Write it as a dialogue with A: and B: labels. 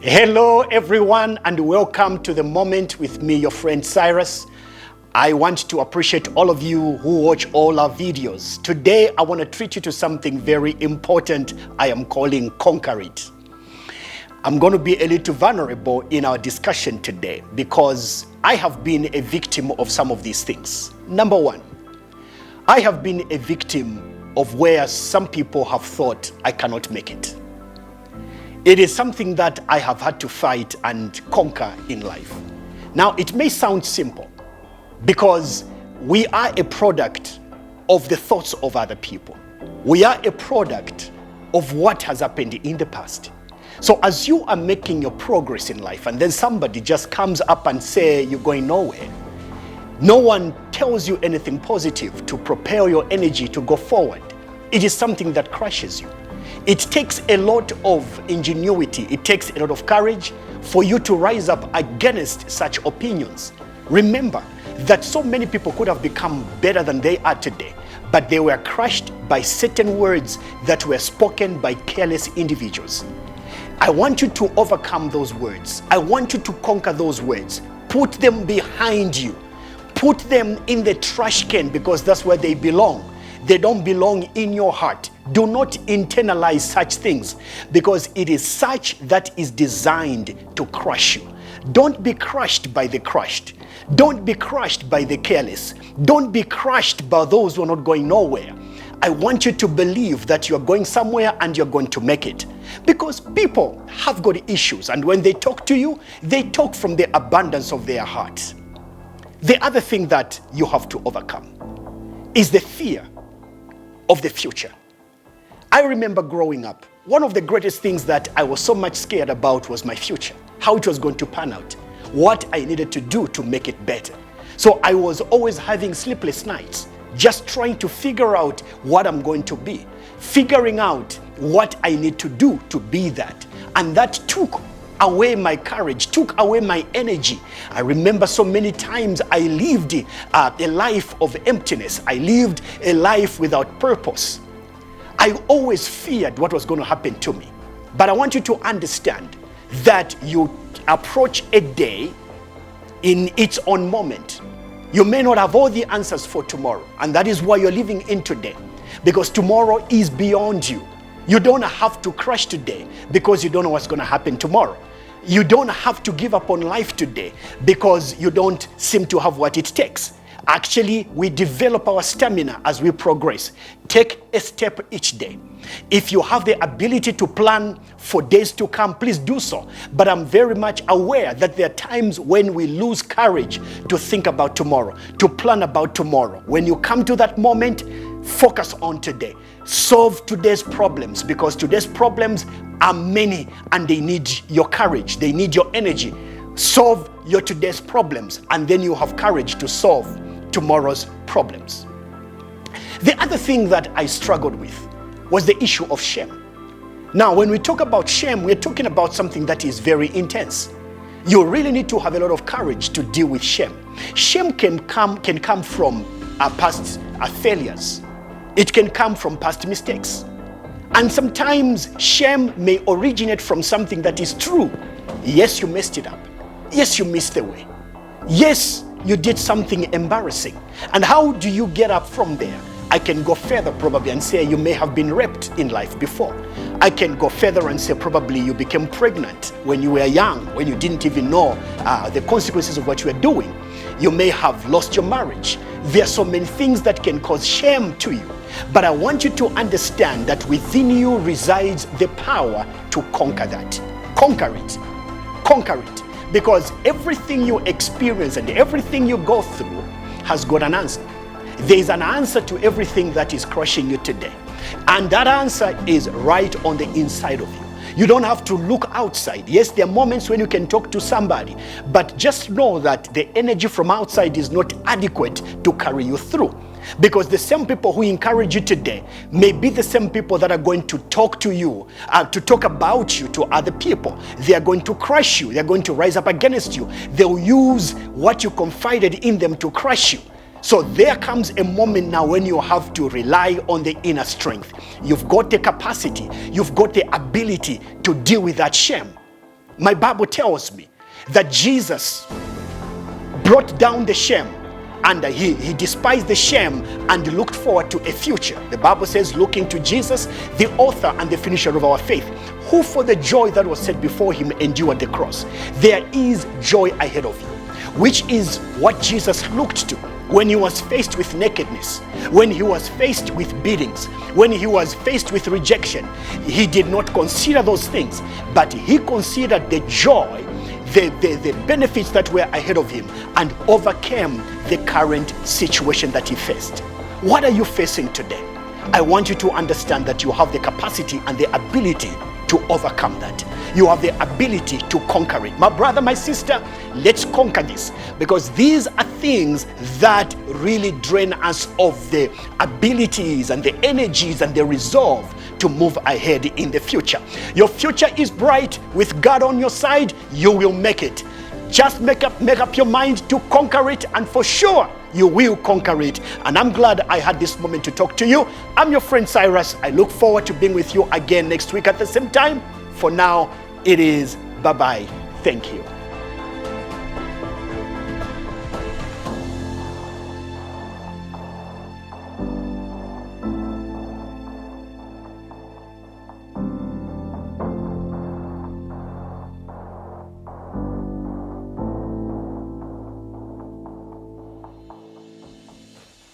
A: Hello everyone, and welcome to The Moment with me, your friend Cyrus. I want to appreciate all of you who watch all our videos. Today I want to treat you to something very important I am calling Conquer It. I'm going to be a little vulnerable in our discussion today because I have been a victim of some of these things. Number one, I have been a victim of where some people have thought I cannot make it. It is something that I have had to fight and conquer in life. Now, it may sound simple because we are a product of the thoughts of other people. We are a product of what has happened in the past. So as you are making your progress in life and then somebody just comes up and say you're going nowhere, no one tells you anything positive to propel your energy to go forward. It is something that crushes you. It takes a lot of ingenuity, it takes a lot of courage for you to rise up against such opinions. Remember that so many people could have become better than they are today, but they were crushed by certain words that were spoken by careless individuals. I want you to overcome those words. I want you to conquer those words. Put them behind you. Put them in the trash can because that's where they belong. They don't belong in your heart. Do not internalize such things because it is such that is designed to crush you. Don't be crushed by the crushed. Don't be crushed by the careless. Don't be crushed by those who are not going nowhere. I want you to believe that you're going somewhere and you're going to make it. Because people have got issues, and when they talk to you, they talk from the abundance of their hearts. The other thing that you have to overcome is the fear of the future. I remember growing up, one of the greatest things that I was so much scared about was my future, how it was going to pan out, what I needed to do to make it better. So I was always having sleepless nights, just trying to figure out what I'm going to be, figuring out what I need to do to be that. And that took away my courage, took away my energy. I remember so many times I lived a life of emptiness. I lived a life without purpose. I always feared what was going to happen to me. But I want you to understand that you approach a day in its own moment. You may not have all the answers for tomorrow, and that is why you're living in today, because tomorrow is beyond you. You don't have to crash today because you don't know what's going to happen tomorrow. You don't have to give up on life today because you don't seem to have what it takes. Actually, we develop our stamina as we progress. Take a step each day. If you have the ability to plan for days to come, please do so. But I'm very much aware that there are times when we lose courage to think about tomorrow, to plan about tomorrow. When you come to that moment, focus on today. Solve today's problems because today's problems are many and they need your courage. They need your energy. Solve your today's problems and then you have courage to solve tomorrow's problems. The other thing that I struggled with was the issue of shame. Now, when we talk about shame, we're talking about something that is very intense. You really need to have a lot of courage to deal with shame. Shame can come from past failures. It can come from past mistakes. And sometimes shame may originate from something that is true. Yes, you messed it up. Yes, you missed the way. Yes, you did something embarrassing. And how do you get up from there? I can go further probably and say you may have been raped in life before. I can go further and say probably you became pregnant when you were young, when you didn't even know the consequences of what you were doing. You may have lost your marriage. There are so many things that can cause shame to you. But I want you to understand that within you resides the power to conquer that. Conquer it. Conquer it. Because everything you experience and everything you go through has got an answer. There is an answer to everything that is crushing you today. And that answer is right on the inside of you. You don't have to look outside. Yes, there are moments when you can talk to somebody, but just know that the energy from outside is not adequate to carry you through. Because the same people who encourage you today may be the same people that are going to talk to you, to talk about you to other people. They are going to crush you. They're going to rise up against you. They'll use what you confided in them to crush you. So there comes a moment now when you have to rely on the inner strength. You've got the capacity, you've got the ability to deal with that shame. My Bible tells me that Jesus brought down the shame, and he despised the shame and looked forward to a future. The Bible says, looking to Jesus, the author and the finisher of our faith, who for the joy that was set before him endured the cross. There is joy ahead of you, which is what Jesus looked to when he was faced with nakedness, when he was faced with beatings, when he was faced with rejection. He did not consider those things, but he considered the joy, the benefits that were ahead of him, and overcame the current situation that he faced. What are you facing today? I want you to understand that you have the capacity and the ability to overcome that. You have the ability to conquer it. My brother, my sister, let's conquer this, because these are things that really drain us of the abilities and the energies and the resolve to move ahead in the future. Your future is bright. With God on your side, you will make it. Just make up your mind to conquer it, and for sure you will conquer it. And I'm glad I had this moment to talk to you. I'm your friend Cyrus. I look forward to being with you again next week at the same time. For now, it is bye-bye. Thank you.